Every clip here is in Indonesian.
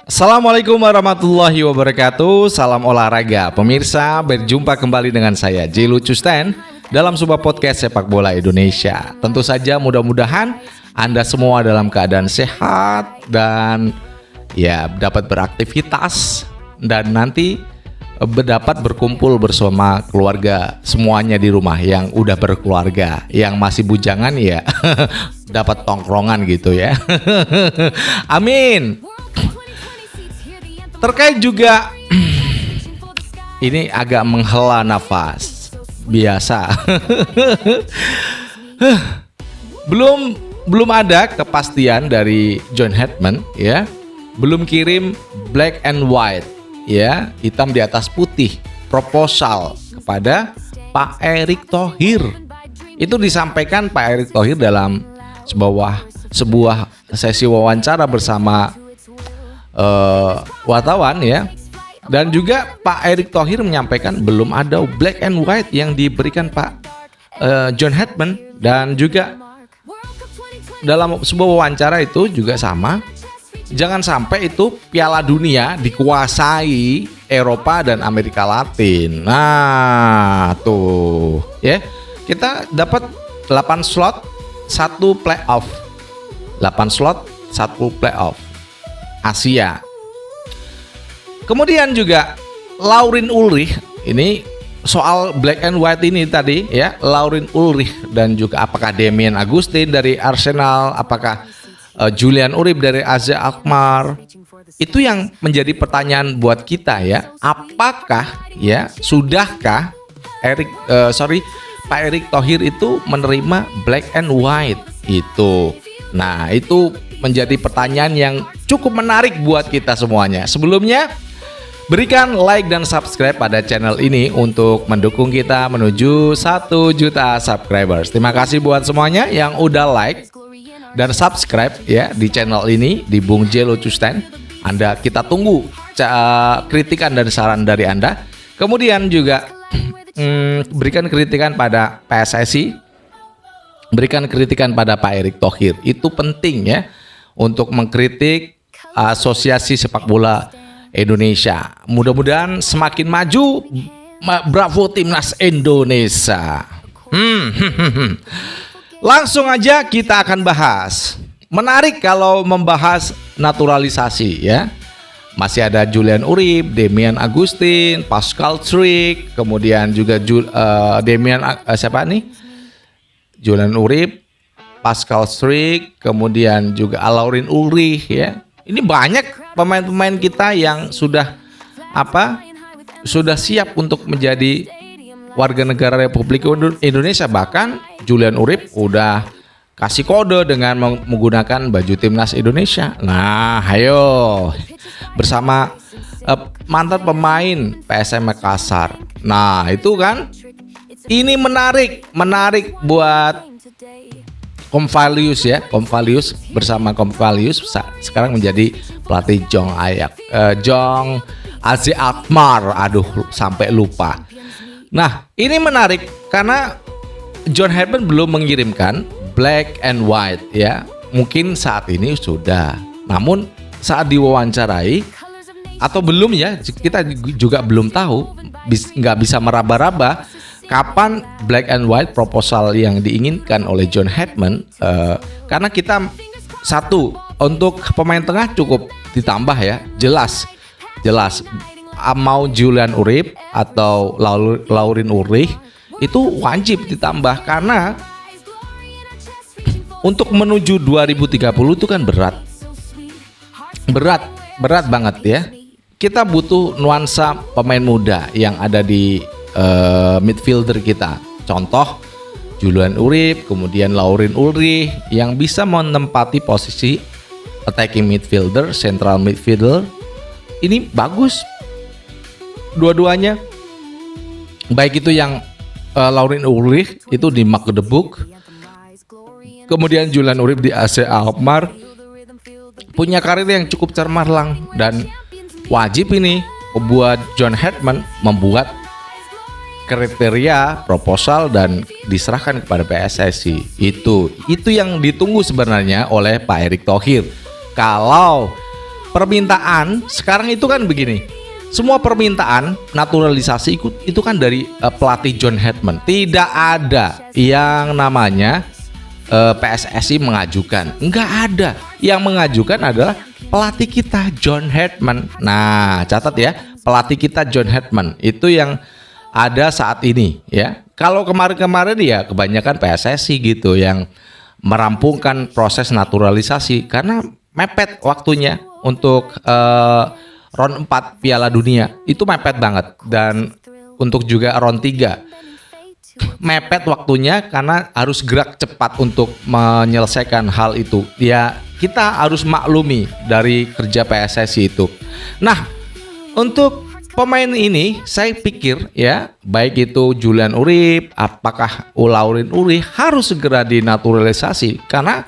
Assalamualaikum warahmatullahi wabarakatuh. Salam olahraga. Pemirsa, berjumpa kembali dengan saya Jelu Custen dalam sebuah podcast sepak bola Indonesia. Tentu saja mudah-mudahan Anda semua dalam keadaan sehat dan ya dapat beraktivitas dan nanti dapat berkumpul bersama keluarga semuanya di rumah yang udah berkeluarga, yang masih bujangan ya dapat tongkrongan gitu ya. Amin. Terkait juga ini agak menghela nafas biasa. belum ada kepastian dari John Hetman ya. Belum kirim black and white ya, hitam di atas putih proposal kepada Pak Erick Thohir. Itu disampaikan Pak Erick Thohir dalam sebuah sesi wawancara bersama wartawan ya. Dan juga Pak Erick Thohir menyampaikan belum ada black and white yang diberikan Pak John Hetman. Dan juga dalam sebuah wawancara itu juga sama, jangan sampai itu Piala Dunia dikuasai Eropa dan Amerika Latin. Nah tuh ya, kita dapat 8 slot 1 playoff, 8 slot 1 playoff Asia. Kemudian juga Laurin Ulrich, ini soal black and white ini tadi ya, Laurin Ulrich dan juga apakah Damian Agustin dari Arsenal, apakah Julian Urib dari AZ Alkmaar, itu yang menjadi pertanyaan buat kita ya. Apakah ya sudahkah Pak Erick Thohir itu menerima black and white itu? Nah itu menjadi pertanyaan yang cukup menarik buat kita semuanya. Sebelumnya, berikan like dan subscribe pada channel ini untuk mendukung kita menuju 1 juta subscribers. Terima kasih buat semuanya yang udah like dan subscribe ya di channel ini, di Bung Jelo Custen. Kita tunggu kritikan dan saran dari Anda. Kemudian juga berikan kritikan pada PSSI, berikan kritikan pada Pak Erick Thohir. Itu penting ya, untuk mengkritik Asosiasi Sepak Bola Indonesia. Mudah-mudahan semakin maju. Bravo Timnas Indonesia. Langsung aja kita akan bahas. Menarik kalau membahas naturalisasi ya. Masih ada Julian Urib, Damian Agustin, Pascal Struijk, kemudian juga Julian Urib, Pascal Struijk, kemudian juga Laurin Ulrich ya. Ini banyak pemain-pemain kita yang sudah siap untuk menjadi warga negara Republik Indonesia. Bahkan Julian Urib udah kasih kode dengan menggunakan baju timnas Indonesia. Nah, ayo bersama mantan pemain PSM Makassar. Nah, itu kan ini menarik buat Komvalius ya, Komvalius bersama Komvalius sekarang menjadi pelatih Jong AZ Alkmaar. Aduh, sampai lupa. Nah, ini menarik karena John Hetman belum mengirimkan black and white ya. Mungkin saat ini sudah. Namun saat diwawancarai atau belum ya, kita juga belum tahu, nggak bisa meraba-raba kapan black and white proposal yang diinginkan oleh John Hetman. Karena kita satu, untuk pemain tengah cukup ditambah ya, jelas mau Julian Urib atau Laurin Ulrich itu wajib ditambah, karena untuk menuju 2030 itu kan berat banget ya. Kita butuh nuansa pemain muda yang ada di midfielder kita. Contoh Julian Urib, kemudian Laurin Ulrich yang bisa menempati posisi attacking midfielder, central midfielder. Ini bagus dua-duanya. Baik itu yang Laurin Ulrich itu di Magdeburg, kemudian Julian Urib di AZ Alkmaar, punya karir yang cukup cemerlang. Dan wajib ini buat John Hetman membuat kriteria proposal dan diserahkan kepada PSSI. Itu yang ditunggu sebenarnya oleh Pak Erick Thohir. Kalau permintaan sekarang itu kan begini. Semua permintaan naturalisasi itu kan dari pelatih John Hetman. Tidak ada yang namanya PSSI mengajukan. Enggak ada. Yang mengajukan adalah pelatih kita John Hetman. Nah, catat ya, pelatih kita John Hetman itu yang ada saat ini ya. Kalau kemarin-kemarin ya kebanyakan PSSI gitu yang merampungkan proses naturalisasi karena mepet waktunya untuk round 4 Piala Dunia. Itu mepet banget, dan untuk juga round 3 mepet waktunya karena harus gerak cepat untuk menyelesaikan hal itu. Ya, kita harus maklumi dari kerja PSSI itu. Nah, untuk pemain ini saya pikir ya, baik itu Julian Urip, apakah Laurin Ulrich harus segera dinaturalisasi karena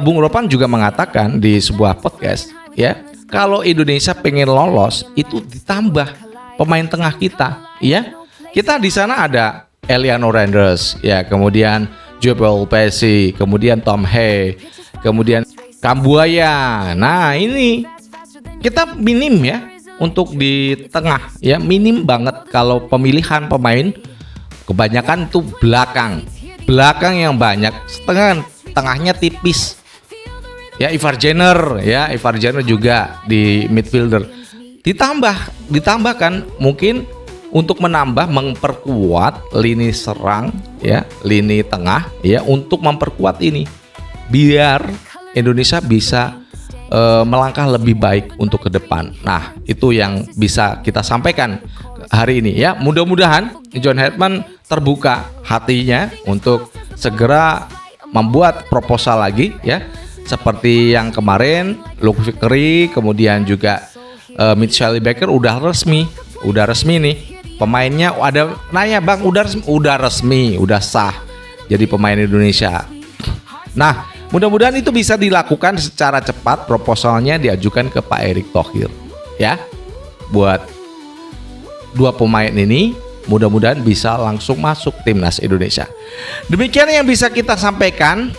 Bung Ropan juga mengatakan di sebuah podcast ya, kalau Indonesia pengen lolos itu ditambah pemain tengah kita ya. Kita di sana ada Eliano Randers ya, kemudian Joel Pesci, kemudian Tom Hay, kemudian Kambuaya. Nah, ini kita minim ya untuk di tengah ya, minim banget kalau pemilihan pemain. Kebanyakan itu belakang yang banyak, tengahnya tipis. Ya, Ivar Jenner juga di midfielder. Ditambahkan mungkin untuk memperkuat lini serang ya, lini tengah ya, untuk memperkuat ini biar Indonesia bisa melangkah lebih baik untuk ke depan. Nah, itu yang bisa kita sampaikan hari ini ya. Mudah-mudahan John Hetman terbuka hatinya untuk segera membuat proposal lagi ya, seperti yang kemarin Luke Vickery, kemudian juga Mitchell Baker udah resmi nih pemainnya. Ada nanya, Bang, udah resmi, udah sah jadi pemain Indonesia. Nah, mudah-mudahan itu bisa dilakukan secara cepat, proposalnya diajukan ke Pak Erick Thohir ya, buat dua pemain ini mudah-mudahan bisa langsung masuk timnas Indonesia. Demikian yang bisa kita sampaikan.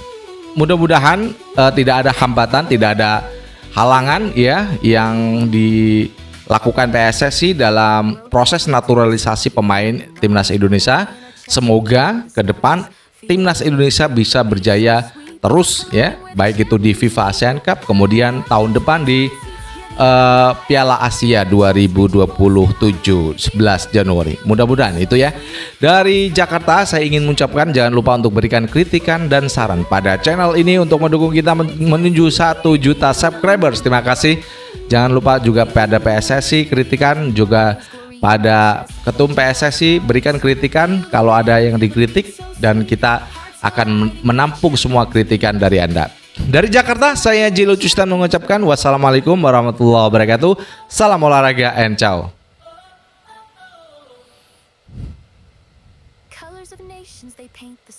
Mudah-mudahan tidak ada hambatan, tidak ada halangan ya yang dilakukan PSSI dalam proses naturalisasi pemain timnas Indonesia. Semoga ke depan timnas Indonesia bisa berjaya terus ya, baik itu di FIFA ASEAN Cup, kemudian tahun depan di Piala Asia 2027 11 Januari. Mudah-mudahan itu ya. Dari Jakarta saya ingin mengucapkan jangan lupa untuk berikan kritikan dan saran pada channel ini untuk mendukung kita menuju 1 juta subscribers. Terima kasih. Jangan lupa juga pada PSSI kritikan, juga pada Ketum PSSI berikan kritikan kalau ada yang dikritik, dan kita akan menampung semua kritikan dari Anda. Dari Jakarta, saya Jilo Custan mengucapkan wassalamualaikum warahmatullahi wabarakatuh. Salam olahraga and ciao. Colors of nations, they paint the